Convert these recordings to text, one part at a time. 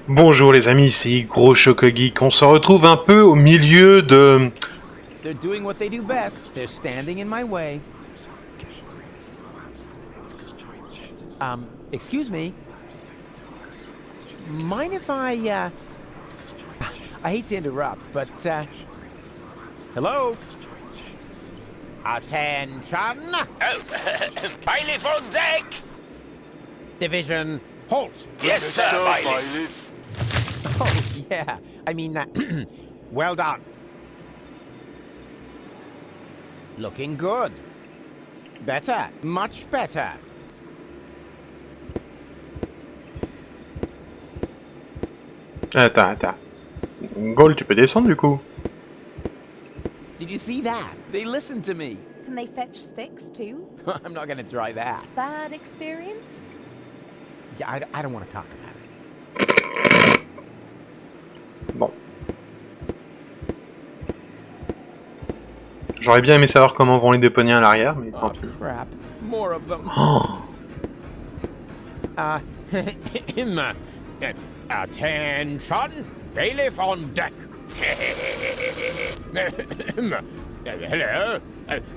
Bonjour les amis, ici Gros Choco Geek. On se retrouve un peu au milieu de... They're doing what they do best. They're standing in my way. Excuse me. Mind if I hate to interrupt, but, hello? Attention! Oh, bailiff on deck! Division, halt! Yes, sir, bailiff. Oh, yeah. I mean, well done. Looking good. Better. Much better. Attends. Goal, tu peux descendre du coup. Did you see that? They listened to me. Can they fetch sticks too? I'm not gonna try that. Bad experience? Yeah, I don't want to talk about it. Bon. J'aurais bien aimé savoir comment vont les déponiens à l'arrière, mais tant Oh, pis. crap. More of them. Oh. Attention! Bailiff on deck. Hello?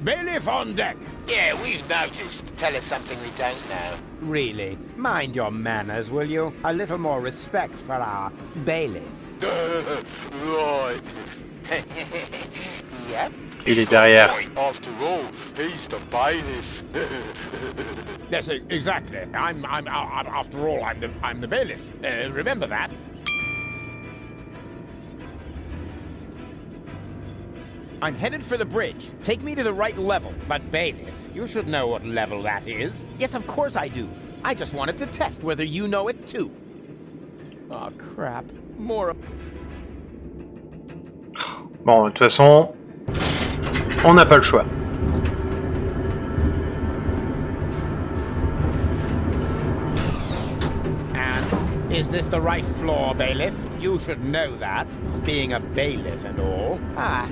Bailiff on deck. Yeah, we've noticed. Tell us something we don't know. Really? Mind your manners, will you? A little more respect for our bailiff. Right. Yep. Il est derrière. After all, he's the bailiff. Yes, exactly. I'm after all, I'm the bailiff. Remember that. I'm headed for the bridge. Take me to the right level. But bailiff, you should know what level that is. Yes, of course I do. I just wanted to test whether you know it too. Oh, crap. More. Bon, de toute façon, on n'a pas le choix. And is this the right floor, bailiff? You should know that, being a bailiff and all. Ah.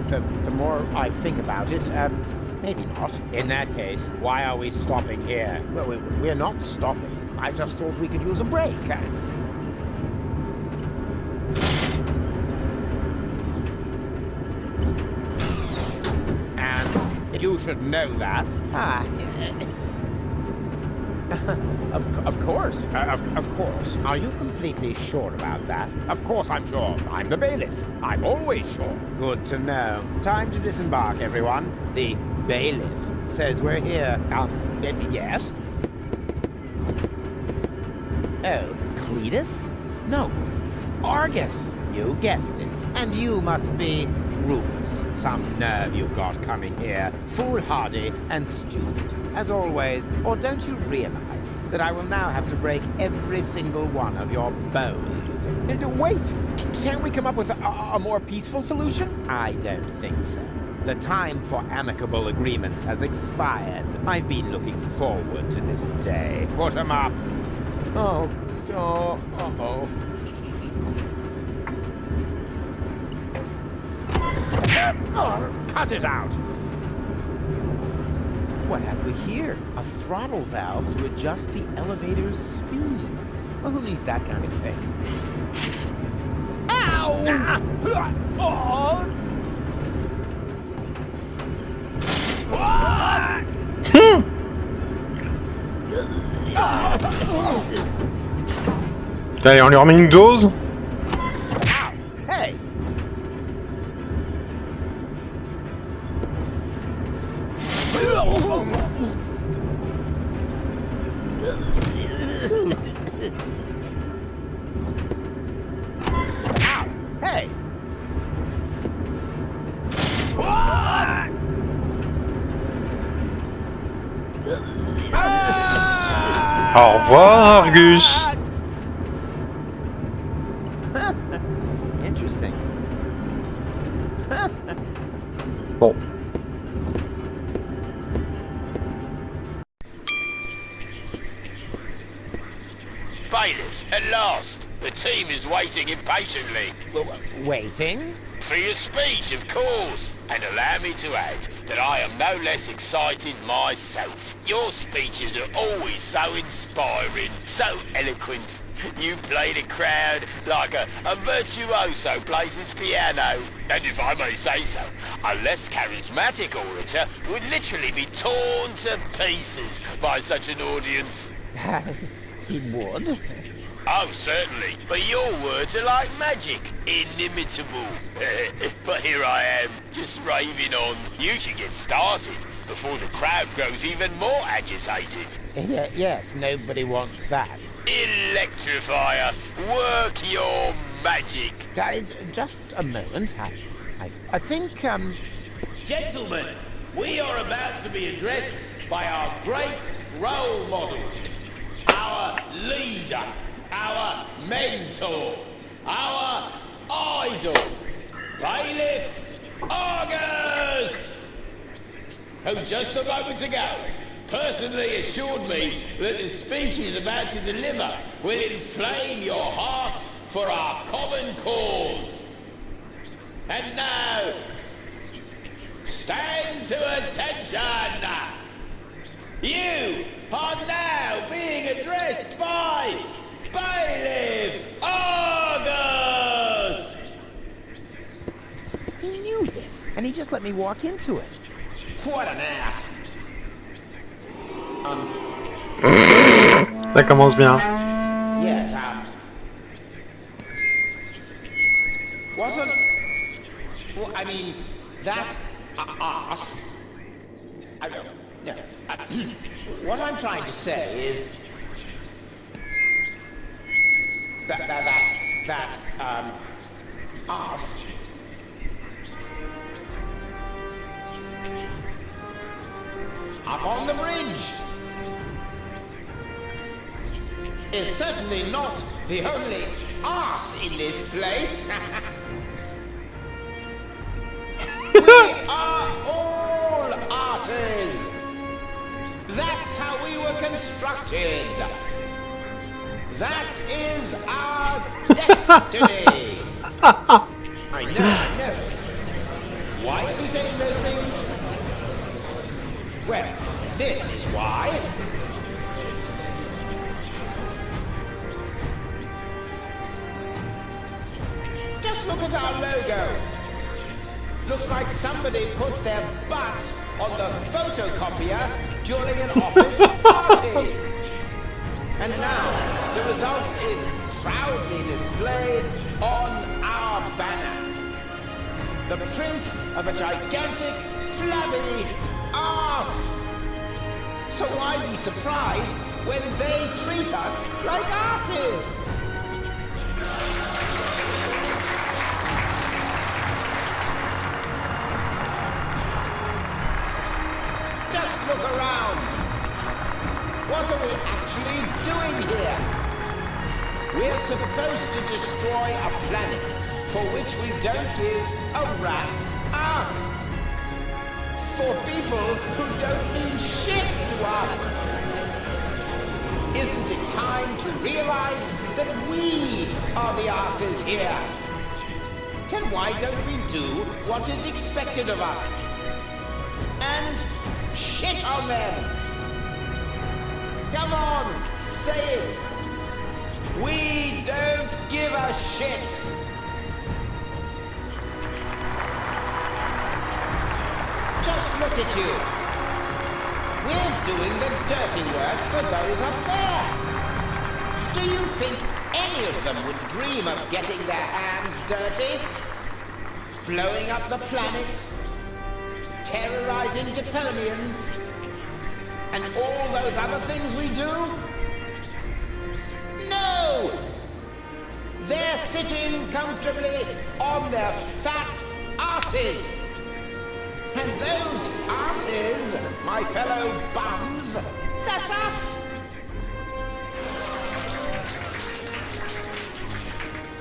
The more I think about it, maybe not. In that case, why are we stopping here? Well, we're not stopping. I just thought we could use a break. And you should know that. Ah. Of course. Of course. Are you completely sure about that? Of course I'm sure. I'm the bailiff. I'm always sure. Good to know. Time to disembark, everyone. The bailiff says we're here. Yes? Oh, Cletus? No. Argus. You guessed it. And you must be Rufus. Some nerve you've got coming here. Foolhardy and stupid, as always. Or don't you realize that I will now have to break every single one of your bones? Wait! Can't we come up with a more peaceful solution? I don't think so. The time for amicable agreements has expired. I've been looking forward to this day. Put 'em up! Oh. Cut it out! What have we here? A throttle valve to adjust the elevator's speed. Well, who needs that kind of thing? Ow! Oh! Allez, on lui remet une dose. Ow! Hey! Ow! Hey! Au revoir, Argus. Interesting. Bon. Bailiff, at last. The team is waiting impatiently. Waiting? For your speech, of course. And allow me to add that I am no less excited myself. Your speeches are always so inspiring, so eloquent. You play the crowd like a virtuoso plays his piano. And if I may say so, a less charismatic orator would literally be torn to pieces by such an audience. He would. Oh, certainly. But your words are like magic. Inimitable. But here I am, just raving on. You should get started before the crowd grows even more agitated. Yes, nobody wants that. Electrifier, work your magic. Just a moment. I think, Gentlemen, we are about to be addressed by our great role model, our leader, our mentor, our idol, Bailiff Argus, who just a moment ago personally assured me that the speech he's about to deliver will inflame your hearts for our common cause. And now, stand to attention! You are now being addressed by Bailiff Argus! he knew this, and he just let me walk into it. What an ass! Ça commence bien. Yes, what an... Well, I mean, that ass... I don't know. What I'm trying to say is... That ass... Up on the bridge is certainly not the only arse in this place. We are all arses. That's how we were constructed. That is our destiny. I know. Why is he saying those things? Well, this is why. Just look at our logo. Looks like somebody put their butt on the photocopier during an office party. And now, the result is proudly displayed on our banner. The print of a gigantic, flabby arse. So why be surprised when they treat us like arses? Just look around. What are we actually doing here? We're supposed to destroy a planet for which we don't give a rat's ass. For people who don't mean shit to us. Isn't it time to realize that we are the asses here? Then why don't we do what is expected of us? And shit on them! Come on, say it! We don't give a shit! Just look at you. We're doing the dirty work for those up there. Do you think any of them would dream of getting their hands dirty? Blowing up the planet? Terrorizing Deponians? And all those other things we do? No! They're sitting comfortably on their fat asses. And those asses, my fellow bums, that's us!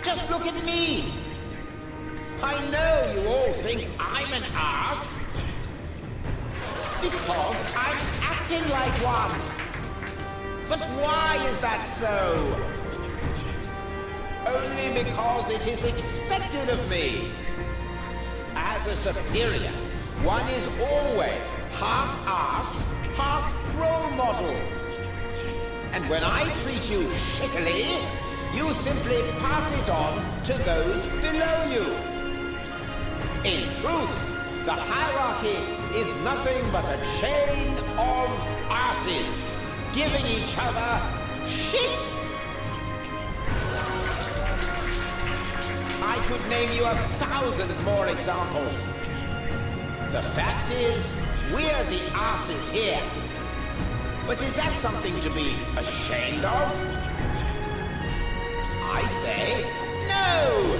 Just look at me! I know you all think I'm an ass because I'm acting like one. But why is that so? only because it is expected of me. As a superior, one is always half ass, half role model. And when I treat you shittily, you simply pass it on to those below you. In truth, the hierarchy is nothing but a chain of asses giving each other shit. I could name you 1,000 more examples. The fact is, we're the asses here. But is that something to be ashamed of? I say no!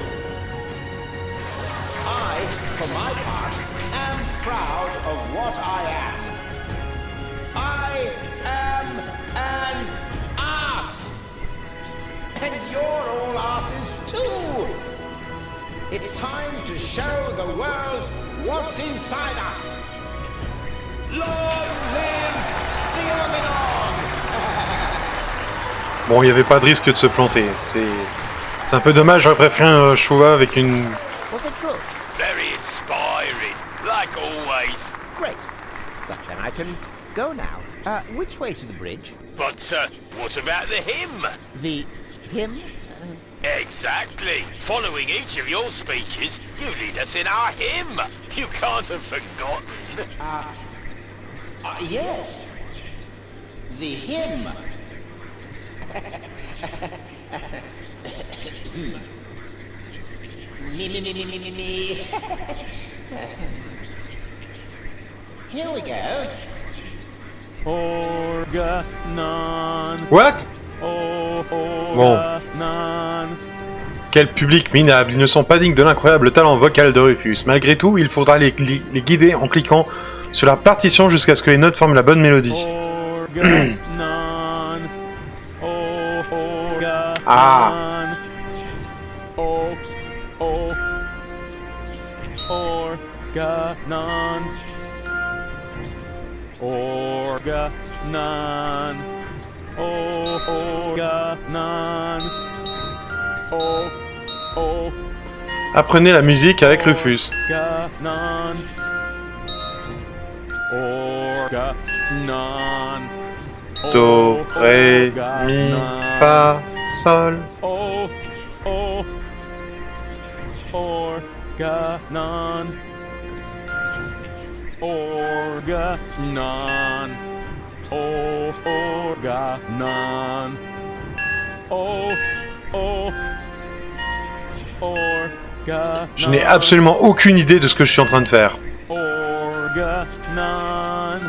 I, for my part, am proud of what I am. I am an ass! And you're all asses too! It's time to show the world what's inside us! Long live the Organon! Bon, il n'y avait pas de risque de se planter. C'est un peu dommage, j'aurais préféré un choix avec une... Was it good? Very inspiring, like always. Great. Well, then I can go now. Which way to the bridge? But, what about the hymn? The hymn? Exactly. Following each of your speeches, you lead us in our hymn. You can't have forgotten. Yes. The hymn. Me. Here we go. Organon. What? Bon. Organon. Quel public minable, ils ne sont pas dignes de l'incroyable talent vocal de Rufus. Malgré tout, il faudra les guider en cliquant sur la partition jusqu'à ce que les notes forment la bonne mélodie. Organon. Organon. Ah. Organon. Organon. Organon. Apprenez la musique avec Rufus. Organon. Organon. Do, ré, mi, fa, sol. Organon. Organon. Organon. Organon. Je n'ai absolument aucune idée de ce que je suis en train de faire. Organon.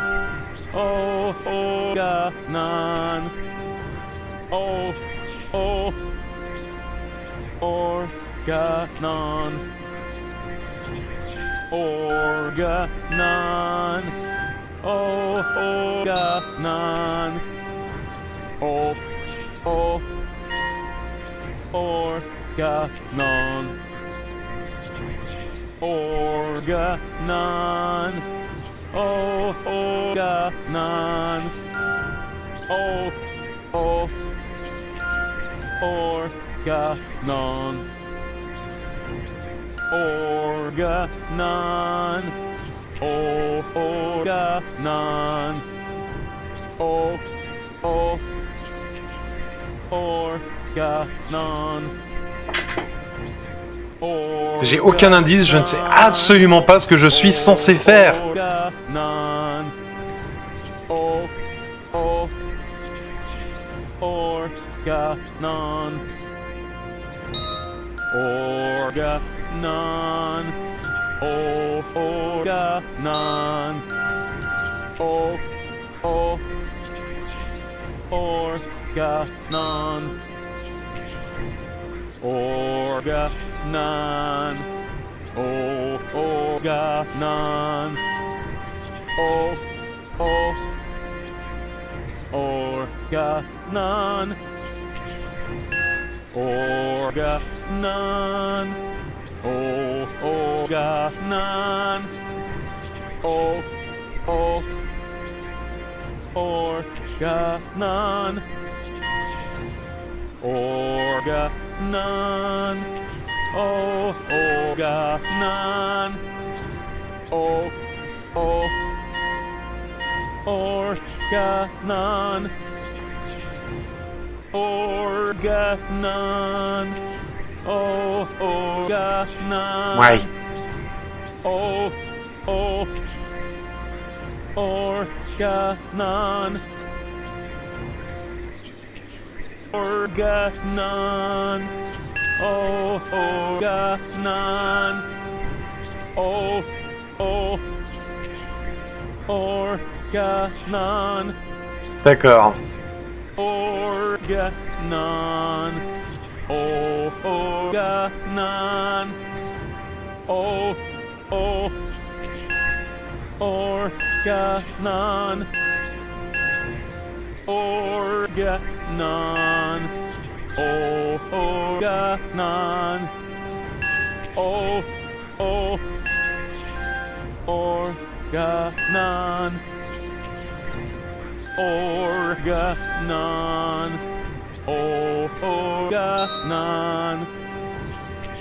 Organon. Organon. Organon. Organon. Organon. Organon. Organon. Organon. Organon. Organon. Organon. J'ai aucun indice, je ne sais absolument pas ce que je suis censé faire. Organon. Organon. Organon. Organon. Organon. Organon. Organon. Organon. Organon. Organon. Organon. Organon. Organon. Oh, Organon. Oh, Organon. Organon. Oh, Organon. Ouais. Oh, Organon. Organon. Oh, Organon. Oh, Organon. D'accord. Organon. Oh, Organon. Oh, Organon. Organon. Oh, Organon. Oh, Organon. Organon. Oh, Organon. Oh, Organon. Organon. Oh, Organon.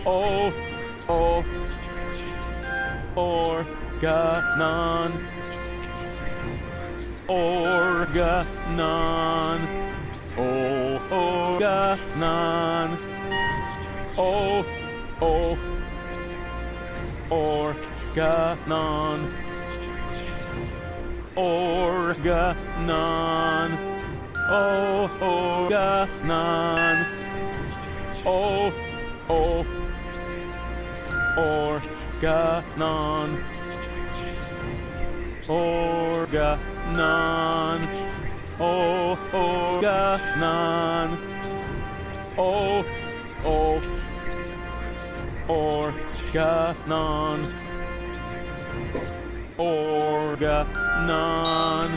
Oh, Organon. Organon. Oh, Organon. Oh, Organon. Organon. Oh, Organon. Oh, Organon. Organon.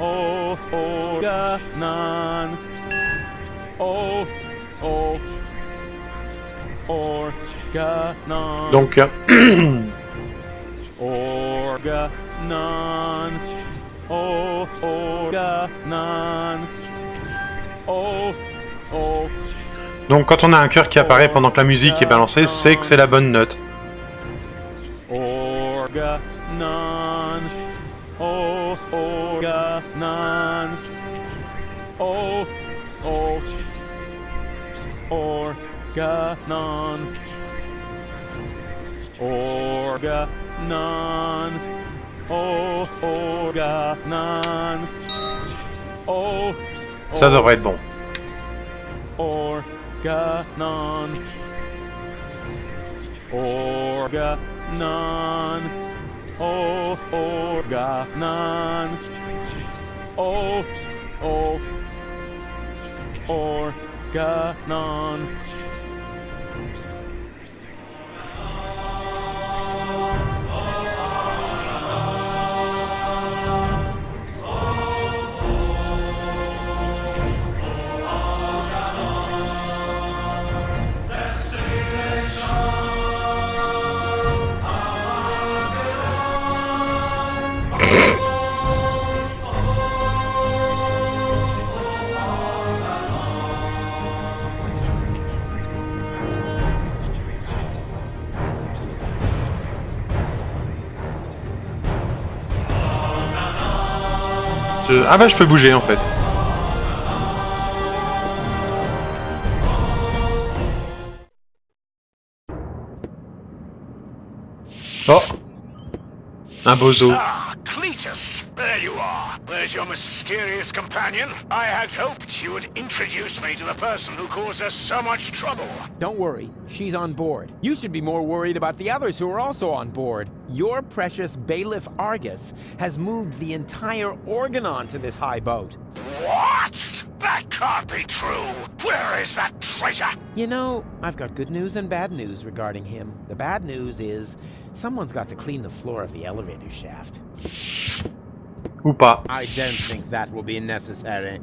Oh, Organon. Oh, Organon. Donc, Organon. Oh, Organon. Oh, donc quand on a un cœur qui apparaît pendant que la musique est balancée, c'est que c'est la bonne note. Organon. Oh, Organon. Oh, Organon. Organon. Oh, Organon. Oh, Ça devrait être bon. Organon. Organon. Oh, Organon. Oh, Organon. Ah bah je peux bouger en fait. Oh, un bozo. Ah, Cletus! There you are. There's your mysterious companion. I had hoped you would introduce me to the person who caused us so much trouble. Don't worry, she's on board. You should be more worried about the others who are also on board. Your precious bailiff Argus has moved the entire Organon to this high boat. What? That can't be true. Where is that traitor? You know, I've got good news and bad news regarding him. The bad news is someone's got to clean the floor of the elevator shaft. Ou pas. I don't think that will be necessary.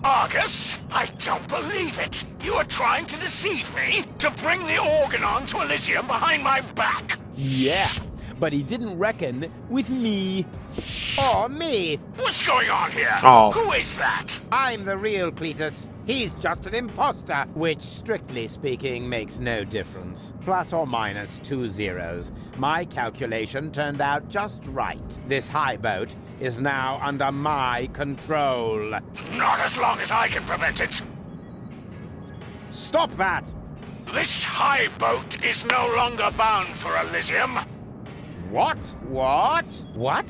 Argus? I don't believe it. You are trying to deceive me? To bring the Organon to Elysium behind my back? Yeah, but he didn't reckon with me. Oh, me! What's going on here? Oh. Who is that? I'm the real Cletus. He's just an imposter, which, strictly speaking, makes no difference. Plus or minus 2 zeros. My calculation turned out just right. This high boat is now under my control. Not as long as I can prevent it. Stop that! This high boat is no longer bound for Elysium. What? What? What?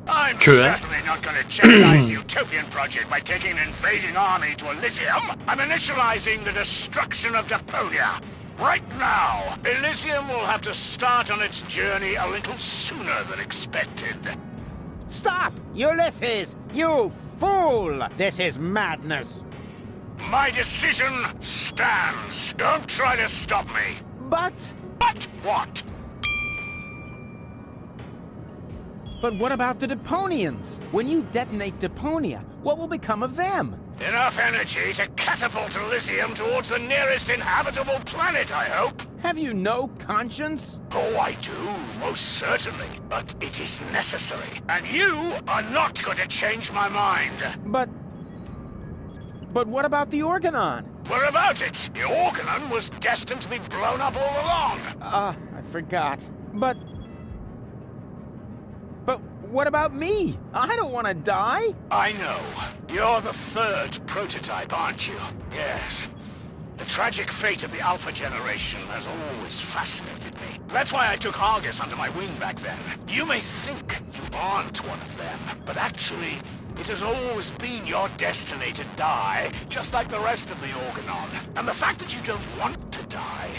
I'm Que? certainly not going to jeopardize the Utopian project by taking an invading army to Elysium. I'm initializing the destruction of Deponia. Right now, Elysium will have to start on its journey a little sooner than expected. Stop! Ulysses! You fool! This is madness! My decision stands. Don't try to stop me. But What? what about the Deponians? When you detonate Deponia, what will become of them? Enough energy to catapult Elysium towards the nearest inhabitable planet, I hope. Have you no conscience? Oh, I do, most certainly. But it is necessary. And you are not going to change my mind. But what about the Organon? What about it? The Organon was destined to be blown up all along. I forgot. But what about me? I don't want to die. I know. You're the third prototype, aren't you? Yes. The tragic fate of the Alpha generation has always fascinated me. That's why I took Argus under my wing back then. You may think you aren't one of them, but actually, it has always been your destiny to die, just like the rest of the Organon. And the fact that you don't want to die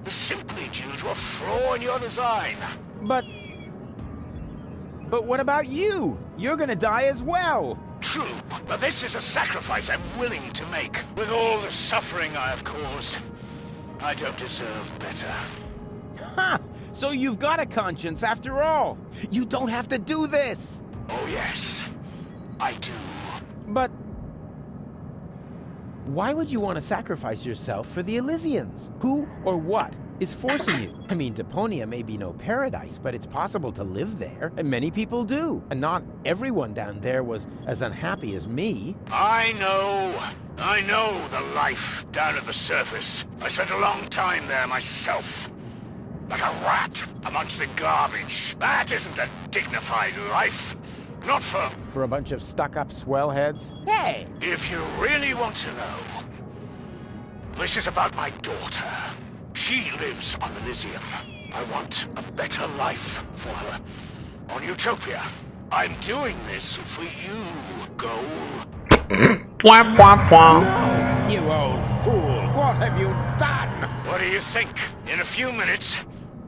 is simply due to a flaw in your design. But what about you? You're gonna die as well. True, but this is a sacrifice I'm willing to make. With all the suffering I have caused, I don't deserve better. Ha! So you've got a conscience after all. You don't have to do this. Oh yes, I do. But why would you want to sacrifice yourself for the Elysians? Who or what is forcing you? I mean, Deponia may be no paradise, but it's possible to live there, and many people do. And not everyone down there was as unhappy as me. I know the life down at the surface. I spent a long time there myself. Like a rat amongst the garbage. That isn't a dignified life. Not for a bunch of stuck-up swellheads? Hey! If you really want to know, this is about my daughter. She lives on Elysium. I want a better life for her. On Utopia. I'm doing this for you, Goal. Point, point, point. You old fool! What have you done? What do you think? In a few minutes,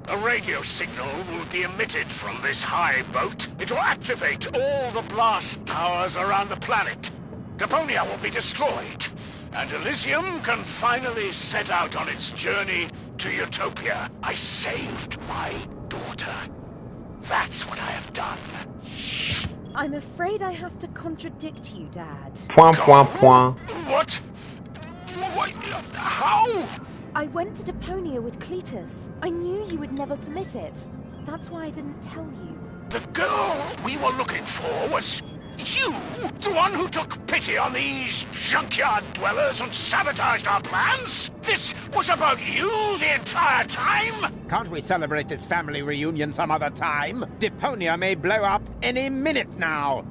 a radio signal will be emitted from this high boat. It will activate all the blast towers around the planet. Deponia will be destroyed, and Elysium can finally set out on its journey to Utopia. I saved my daughter. That's what I have done. I'm afraid I have to contradict you, Dad. Point, point, point. What? What? How? I went to Deponia with Cletus. I knew you would never permit it. That's why I didn't tell you. The girl we were looking for was you? The one who took pity on these junkyard dwellers and sabotaged our plans? This was about you the entire time? Can't we celebrate this family reunion some other time? Deponia may blow up any minute now.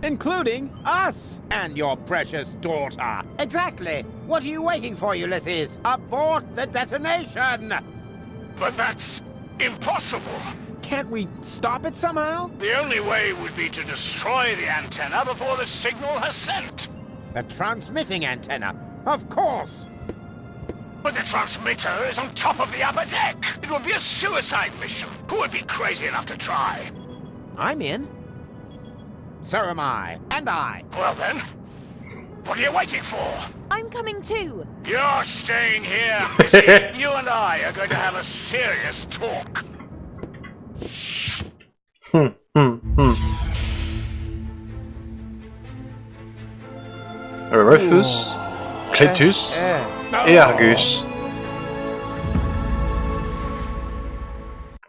Including us. And your precious daughter. Exactly. What are you waiting for, Ulysses? Abort the detonation! But that's impossible. Can't we stop it somehow? The only way would be to destroy the antenna before the signal has sent. The transmitting antenna. Of course. But the transmitter is on top of the upper deck. It would be a suicide mission. Who would be crazy enough to try? I'm in. So am I. And I. Well then, what are you waiting for? I'm coming too. You're staying here, Missy. You and I are going to have a serious talk. Rufus, Cletus et Argus.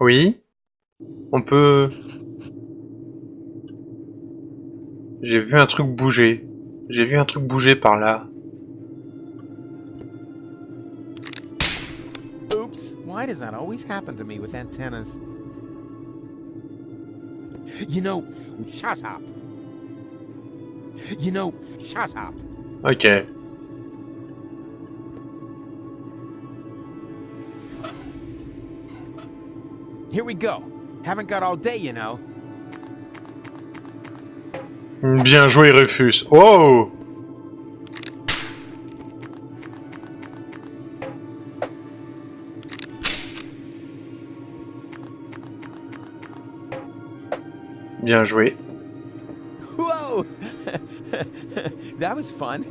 Oui. On peut... J'ai vu un truc bouger. J'ai vu un truc bouger par là. Oops, why does that always happen to me with antennas? You know, shut up. You know, shut up. Ok. Here we go. Haven't got all day, you know. Bien joué, Rufus. Oh! Bien joué. Whoa! That was fun.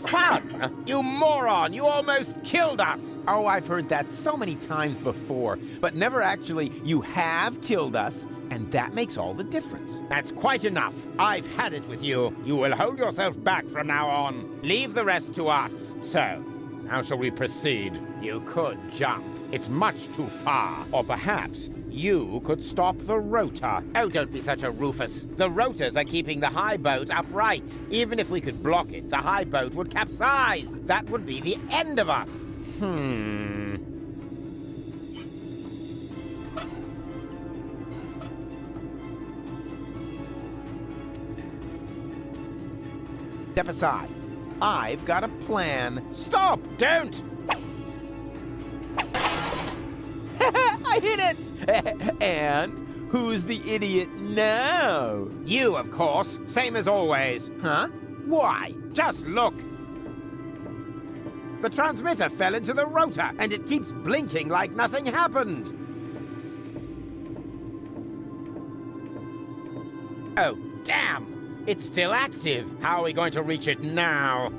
Fun? You moron! You almost killed us! Oh, I've heard that so many times before, but never actually, you have killed us, and that makes all the difference. That's quite enough. I've had it with you. You will hold yourself back from now on. Leave the rest to us. So, how shall we proceed? You could jump. It's much too far. Or perhaps you could stop the rotor. Oh, don't be such a Rufus. The rotors are keeping the high boat upright. Even if we could block it, the high boat would capsize. That would be the end of us. Step aside. I've got a plan. Stop! Don't! I hit it! And who's the idiot now? You, of course. Same as always. Huh? Why? Just look. The transmitter fell into the rotor, and it keeps blinking like nothing happened. Oh, damn! It's still active. How are we going to reach it now?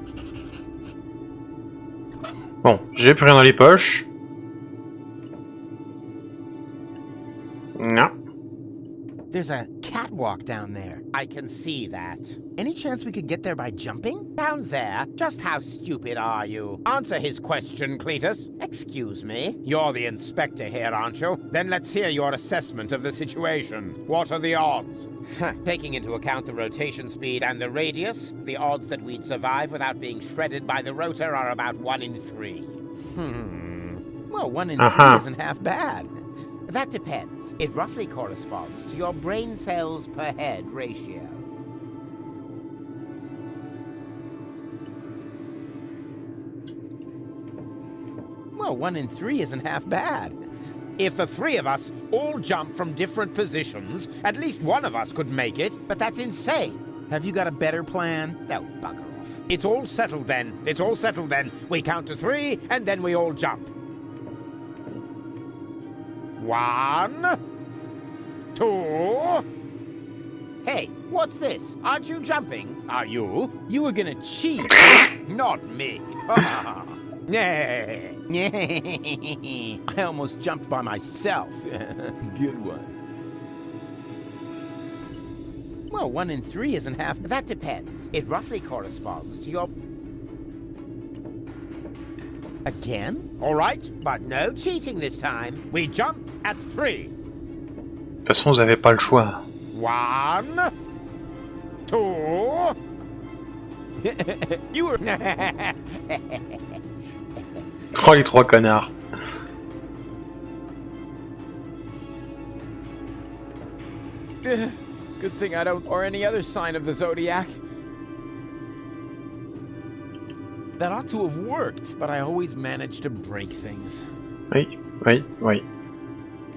Bon, j'ai plus rien dans les poches. Non. There's a catwalk down there. I can see that. Any chance we could get there by jumping? Down there? Just how stupid are you? Answer his question, Cletus. Excuse me? You're the inspector here, aren't you? Then let's hear your assessment of the situation. What are the odds? Taking into account the rotation speed and the radius, the odds that we'd survive without being shredded by the rotor are about 1 in 3. Well, 1 in 3 isn't half bad. That depends. It roughly corresponds to your brain cells per head ratio. Well, 1 in 3 isn't half bad. If the 3 of us all jump from different positions, at least one of us could make it, but that's insane. Have you got a better plan? Oh, bugger off. It's all settled then. It's all settled then. We count to 3, and then we all jump. 1, 2... Hey, what's this? Aren't you jumping? Are you? You were gonna cheat. Not me. I almost jumped by myself. Good one. Well, 1 in 3 isn't half. That depends. It roughly corresponds to your... Again? All right, but no cheating this time. We jump at 3. De toute façon, vous avez pas le choix. 1, 2... You were... Oh, les 3 connards. Good thing I don't... Or any other sign of the Zodiac. That ought to have worked, but I always manage to break things. Oui, oui, oui.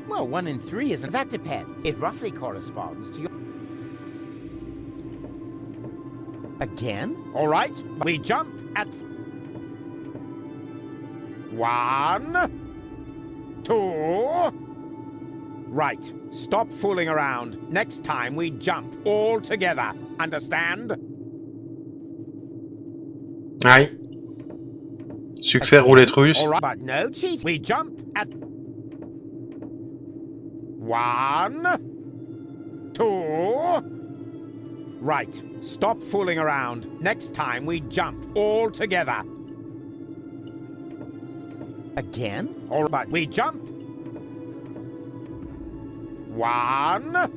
Well, 1 in 3 isn't... That depends. It roughly corresponds to your... Again? All right, we jump at... 1, 2... Right, stop fooling around. Next time we jump all together. Understand? Aïe. Succès, roulette russe. All right, but no cheat. We jump at... 1, 2... Right, stop fooling around. Next time we jump all together. Again? All right, we jump. 1,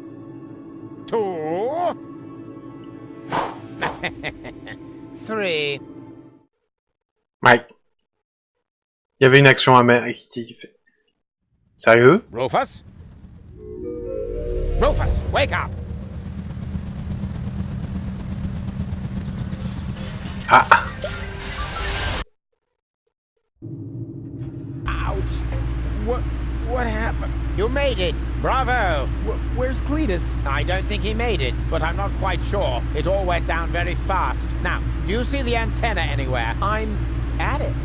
2, 3. Mike. Il y avait une action amère. Sérieux? Rufus? Rufus, wake up! Ah. Ouch! What happened? You made it! Bravo! Where's Cletus? I don't think he made it, but I'm not quite sure. It all went down very fast. Now, do you see the antenna anywhere? I'm at it.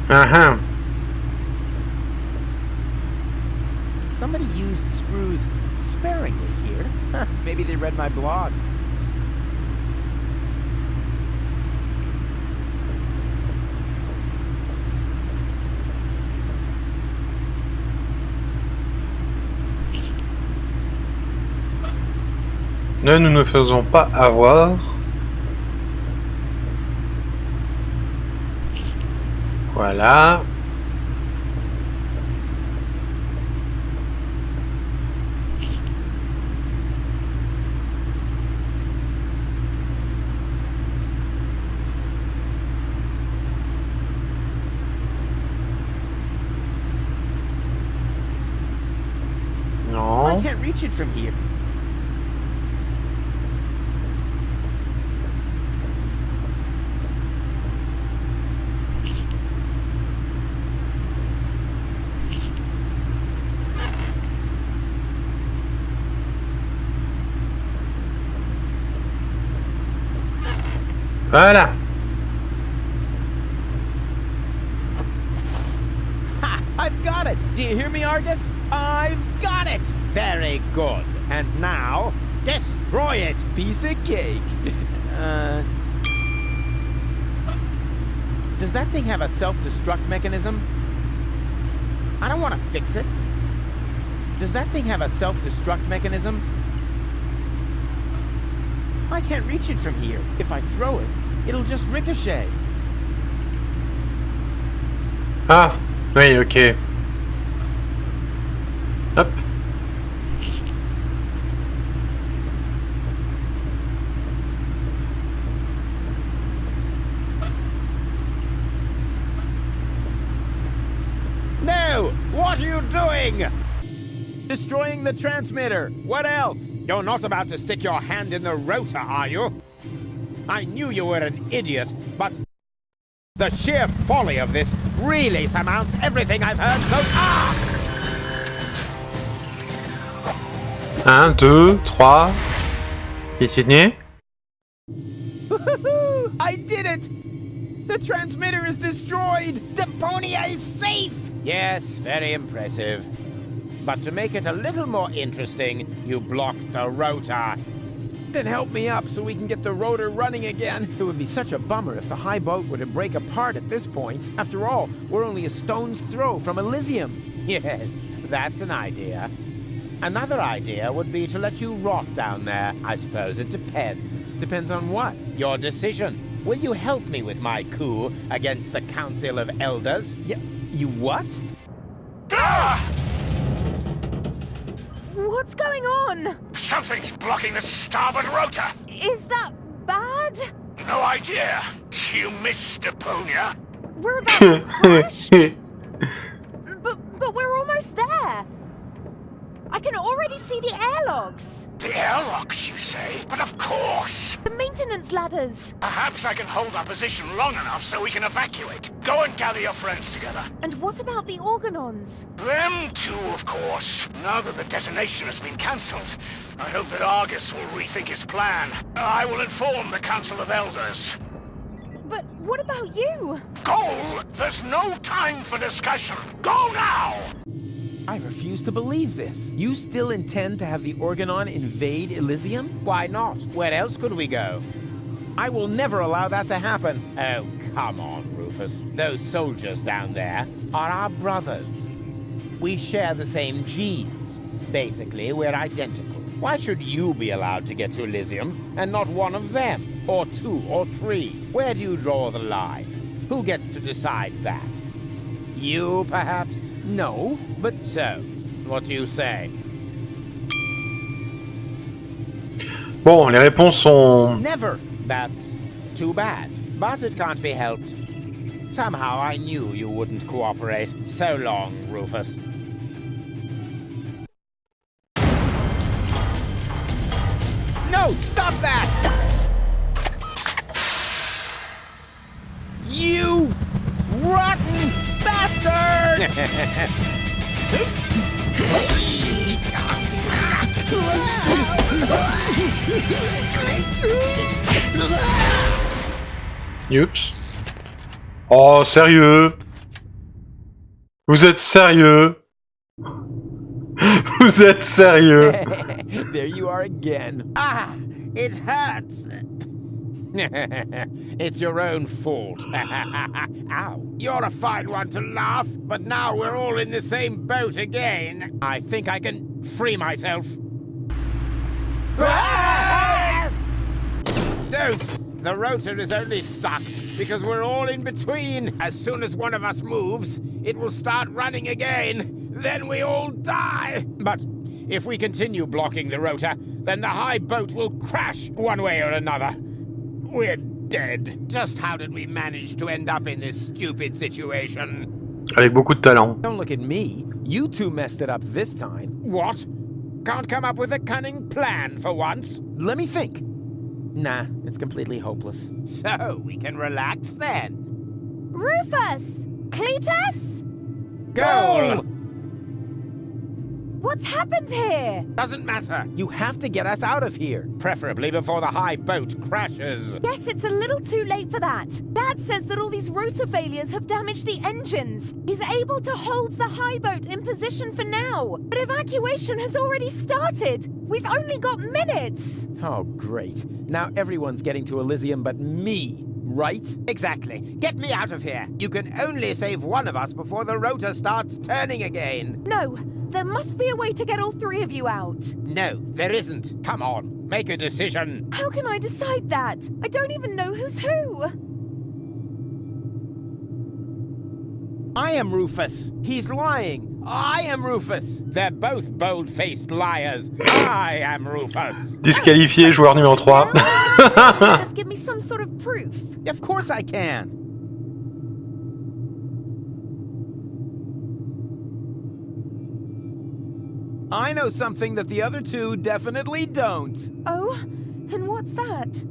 Uh-huh. Somebody used screws sparingly here. Huh, maybe they read my blog. Ne nous faisons pas avoir. Voilà. Non. I can't reach it from here. Voilà. Ha! I've got it! Do you hear me, Argus? I've got it! Very good. And now, destroy it! Piece of cake. Does that thing have a self-destruct mechanism? I don't want to fix it. Does that thing have a self-destruct mechanism? I can't reach it from here. If I throw it, it'll just ricochet. Ah, oui, ok. Hop. No! What are you doing? Destroying the transmitter. What else? You're not about to stick your hand in the rotor, are you? I knew you were an idiot, but the sheer folly of this really surmounts everything I've heard so far! 1, 2, 3. Piétiner. I did it! The transmitter is destroyed! DEPONIA is safe! Yes, very impressive. But to make it a little more interesting, you blocked the rotor. Then help me up so we can get the rotor running again. It would be such a bummer if the high boat were to break apart at this point. After all, we're only a stone's throw from Elysium. Yes, that's an idea. Another idea would be to let you rot down there. I suppose it depends. Depends on what? Your decision. Will you help me with my coup against the Council of Elders? You what? What's going on? Something's blocking the starboard rotor. Is that bad? No idea. You missed DEPONIA. We're about to crash? But we're almost there. I can already see the airlocks. The airlocks, you say? But of course. The maintenance ladders. Perhaps I can hold our position long enough so we can evacuate. Go and gather your friends together. And what about the Organons? Them too, of course. Now that the detonation has been cancelled, I hope that Argus will rethink his plan. I will inform the Council of Elders. But what about you? Go! There's no time for discussion. Go now! I refuse to believe this. You still intend to have the Organon invade Elysium? Why not? Where else could we go? I will never allow that to happen. Oh, come on, Rufus. Those soldiers down there are our brothers. We share the same genes. Basically, we're identical. Why should you be allowed to get to Elysium and not one of them? Or 2 or 3? Where do you draw the line? Who gets to decide that? You, perhaps? No, but So, What do you say? Bon, les réponses sont... Never. That's too bad. But it can't be helped. Somehow I knew you wouldn't cooperate. So long, Rufus. No, stop that! You rotten bastard! Oups. Oh, sérieux? Vous êtes sérieux? Vous êtes sérieux? There you are again. Ah, it hurts. It's your own fault. Ow. You're a fine one to laugh, but now we're all in the same boat again. I think I can free myself. Don't! The rotor is only stuck because we're all in between. As soon as one of us moves, it will start running again. Then we all die. But if we continue blocking the rotor, then the high boat will crash one way or another. We're dead. Just how did we manage to end up in this stupid situation? Avec beaucoup de talent. Don't look at me. You two messed it up this time. What? Can't come up with a cunning plan for once? Let me think. Nah, it's completely hopeless. So we can relax then. Rufus! Cletus? Goal! What's happened here? Doesn't matter. You have to get us out of here. Preferably before the high boat crashes. Yes, it's a little too late for that. Dad says that all these rotor failures have damaged the engines. He's able to hold the high boat in position for now, but evacuation has already started. We've only got minutes. Oh, great. Now everyone's getting to Elysium but me, right? Exactly. Get me out of here. You can only save one of us before the rotor starts turning again. No, there must be a way to get all three of you out. No, there isn't. Come on, make a decision. How can I decide that? I don't even know who's who. I am Rufus. He's lying. I am Rufus. They're both bold-faced liars. I am Rufus. Disqualifié, joueur numéro 3. Just give me some sort of proof. Of course I can. I know something that the other two definitely don't. Oh, and what's that?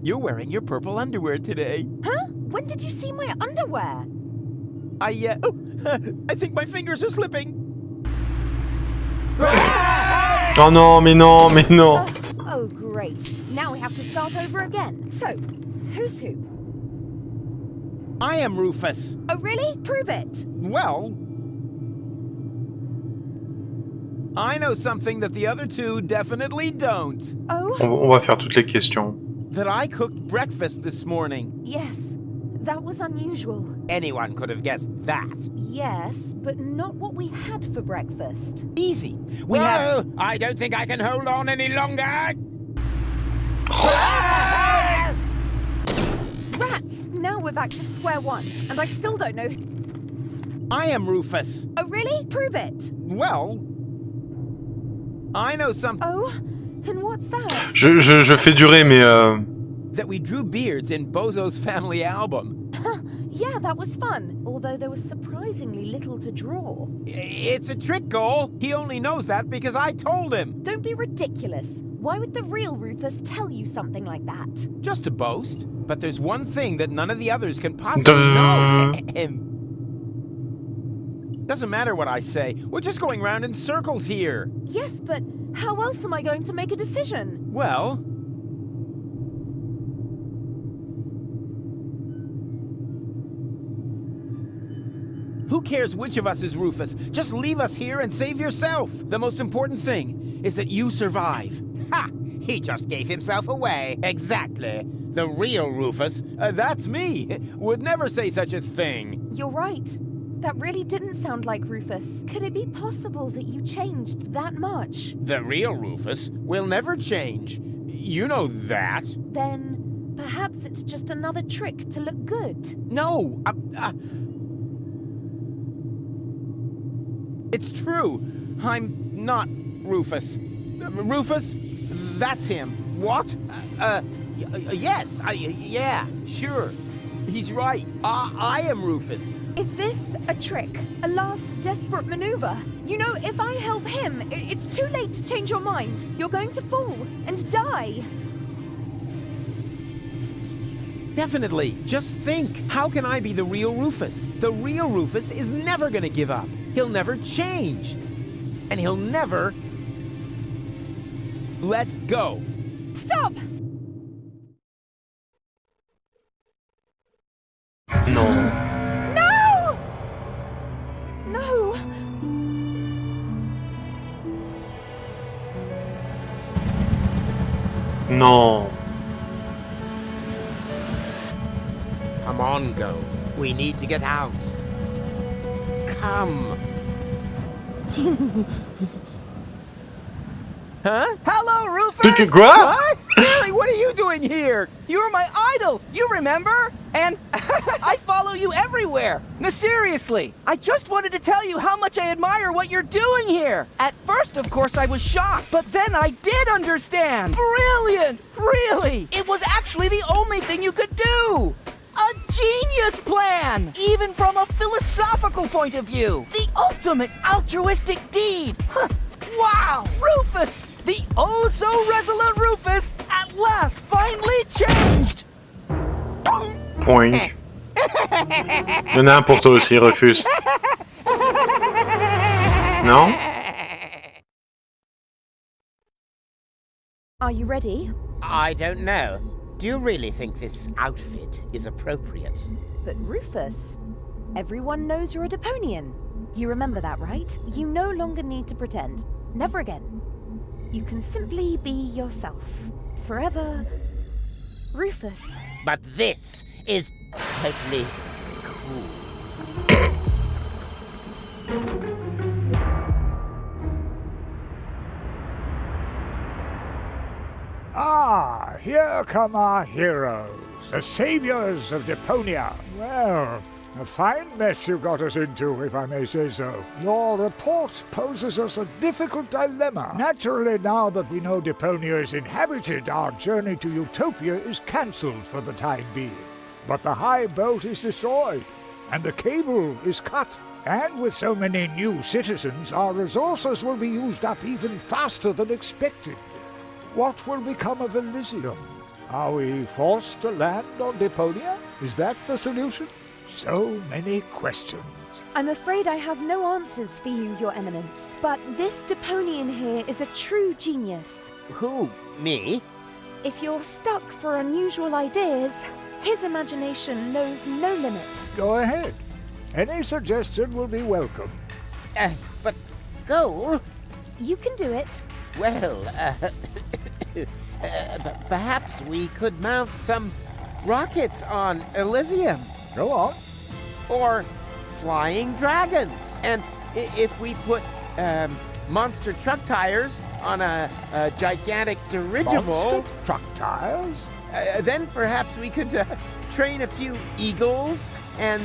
You're wearing your purple underwear today. Huh? When did you see my underwear? I think my fingers are slipping. Oh non, mais non, mais non. Oh, great. Now we have to start over again. So, who's who? I am Rufus. Oh, really? Prove it. Well, I know something that the other two definitely don't. Oh, On va faire toutes les questions. That I cooked breakfast this morning. yes. That was unusual. Anyone could have guessed that. Yes, but not what we had for breakfast. Easy. We No, have... I don't think I can hold on any longer. Rats! Now we're back to square one, and I still don't know. I am Rufus. Oh, really? Prove it. Well, I know something Oh, and what's that? Je fais durer, mais that we drew beards in Bozo's family album. Yeah, that was fun. Although there was surprisingly little to draw. It's a trick goal. He only knows that because I told him. Don't be ridiculous. Why would the real Rufus tell you something like that? Just to boast. But there's one thing that none of the others can possibly know. Doesn't matter what I say. We're just going round in circles here. Yes, but how else am I going to make a decision? Well... Who cares which of us is Rufus? Just leave us here and save yourself. The most important thing is that you survive. Ha! He just gave himself away. Exactly. The real Rufus. That's me. Would never say such a thing. You're right. That really didn't sound like Rufus. Could it be possible that you changed that much? The real Rufus will never change. You know that. Then, Perhaps it's just another trick to look good. No! It's true. I'm not Rufus. Rufus? That's him. What? Yes. Yeah, sure. He's right. I am Rufus. Is this a trick? A last desperate maneuver? You know, if I help him, it's too late to change your mind. You're going to fall and die. Definitely. Just think. How can I be the real Rufus? The real Rufus is never gonna give up. He'll never change. And he'll never let go. Stop! Non. No! No! Non. Come on, Go. We need to get out. Come. Huh? Hello, Rufus! Quoi? What? Really? What are you doing here? You were my idol, you remember? And I follow you everywhere. No, seriously, I just wanted to tell you how much I admire what you're doing here. At first, of course, I was shocked, but then I did understand. Brilliant! Really! It was actually the only thing you could do. A genius plan! Even from a philosophical point of view. The ultimate altruistic deed. Huh. Wow! Rufus! The oh-so-resolute Rufus at last finally changed! Point. Il y en a un pour toi aussi, Rufus. Non? Are you ready? I don't know. Do you really think this outfit is appropriate? But Rufus, everyone knows you're a Deponian. You remember that, right? You no longer need to pretend. Never again. You can simply be yourself. Forever, Rufus. But this is totally cool. Ah, here come our heroes, the saviors of Deponia. Well, a fine mess you got us into, if I may say so. Your report poses us a difficult dilemma. Naturally, now that we know Deponia is inhabited, our journey to Utopia is cancelled for the time being. But the high boat is destroyed, and the cable is cut. And with so many new citizens, our resources will be used up even faster than expected. What will become of Elysium? Are we forced to land on Deponia? Is that the solution? So many questions. I'm afraid I have no answers for you, Your Eminence. But this Deponian here is a true genius. Who? Me? If you're stuck for unusual ideas, his imagination knows no limit. Go ahead. Any suggestion will be welcome. But Goal? You can do it. Well, perhaps we could mount some rockets on Elysium. Go on. Or flying dragons. And if we put monster truck tires on a gigantic dirigible... Monster truck tires? Then perhaps we could train a few eagles and...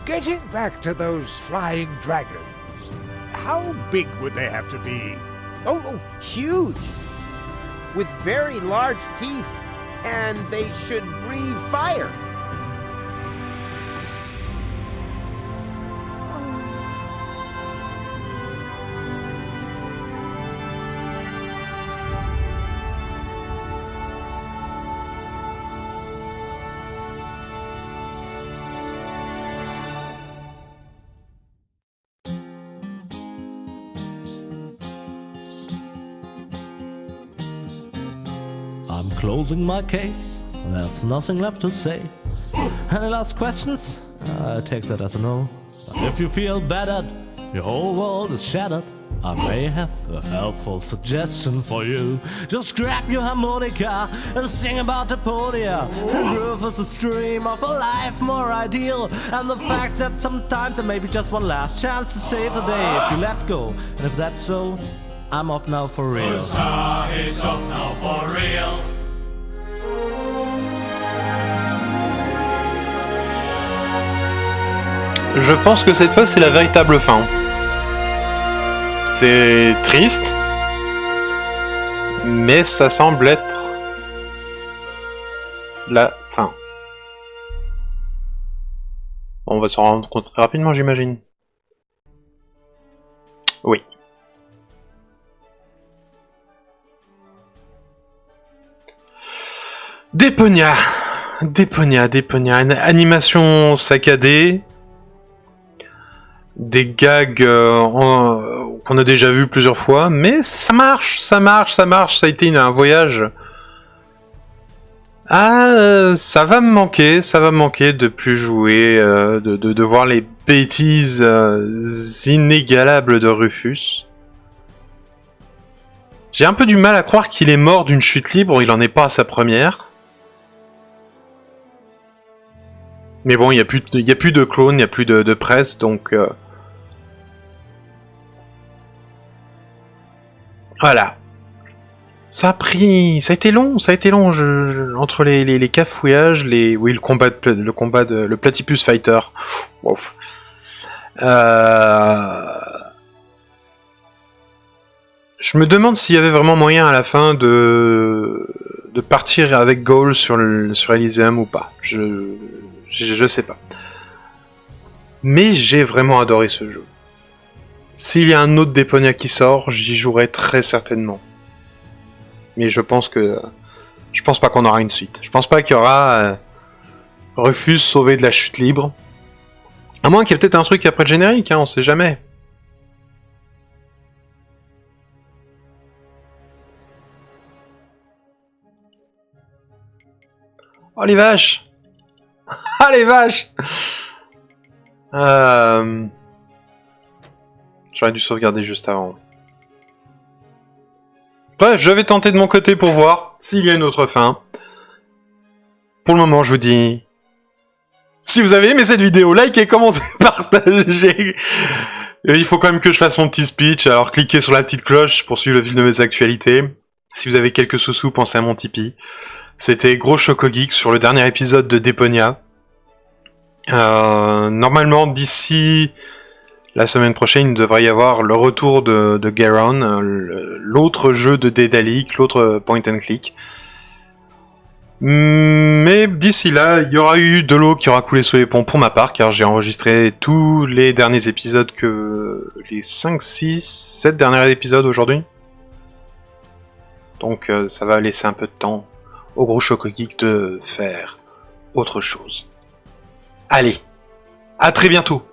Getting back to those flying dragons, how big would they have to be? Oh, huge! With very large teeth, and they should breathe fire. I'm closing my case, there's nothing left to say. Any last questions? I take that as a no. But if you feel battered, your whole world is shattered, I may have a helpful suggestion for you. Just grab your harmonica and sing about Deponia. Rufus' dream of a life more ideal, and the fact that sometimes there may be just one last chance to save the day if you let go. And if that's so, I'm off now for real. Usa is off now for real. Je pense que cette fois c'est la véritable fin. C'est triste, mais ça semble être la fin. On va s'en rendre compte très rapidement, j'imagine. Oui. DEPONIA. Une animation saccadée. Des gags qu'on a déjà vu plusieurs fois, mais ça marche. Ça a été un voyage. Ça va me manquer de plus jouer, de voir les bêtises inégalables de Rufus. J'ai un peu du mal à croire qu'il est mort d'une chute libre, il en est pas à sa première. Mais bon, il y a plus de clones, il n'y a plus de presse, donc... Voilà. Ça a été long, entre les cafouillages, le combat le Platypus Fighter. Ouf. Je me demande s'il y avait vraiment moyen à la fin de partir avec Gaul sur Elysium ou pas. Je sais pas. Mais j'ai vraiment adoré ce jeu. S'il y a un autre DEPONIA qui sort, j'y jouerai très certainement. Mais je pense pas qu'on aura une suite. Je pense pas qu'il y aura Rufus sauvé de la chute libre. À moins qu'il y ait peut-être un truc après le générique, hein, on sait jamais. Oh les vaches! Ah les vaches! J'aurais dû sauvegarder juste avant. Bref, je vais tenter de mon côté pour voir s'il y a une autre fin. Pour le moment, je vous dis... Si vous avez aimé cette vidéo, likez, commentez, partagez. Et il faut quand même que je fasse mon petit speech, alors cliquez sur la petite cloche pour suivre le fil de mes actualités. Si vous avez quelques sous-sous, pensez à mon Tipeee. C'était Gros Choco Geek sur le dernier épisode de DEPONIA. Normalement, d'ici la semaine prochaine, il devrait y avoir le retour de Garon, l'autre jeu de Daedalic, l'autre point and click. Mais d'ici là, il y aura eu de l'eau qui aura coulé sous les ponts pour ma part, car j'ai enregistré tous les derniers épisodes les 5, 6, 7 derniers épisodes aujourd'hui. Donc ça va laisser un peu de temps au Gros Choco Geek de faire autre chose. Allez, à très bientôt!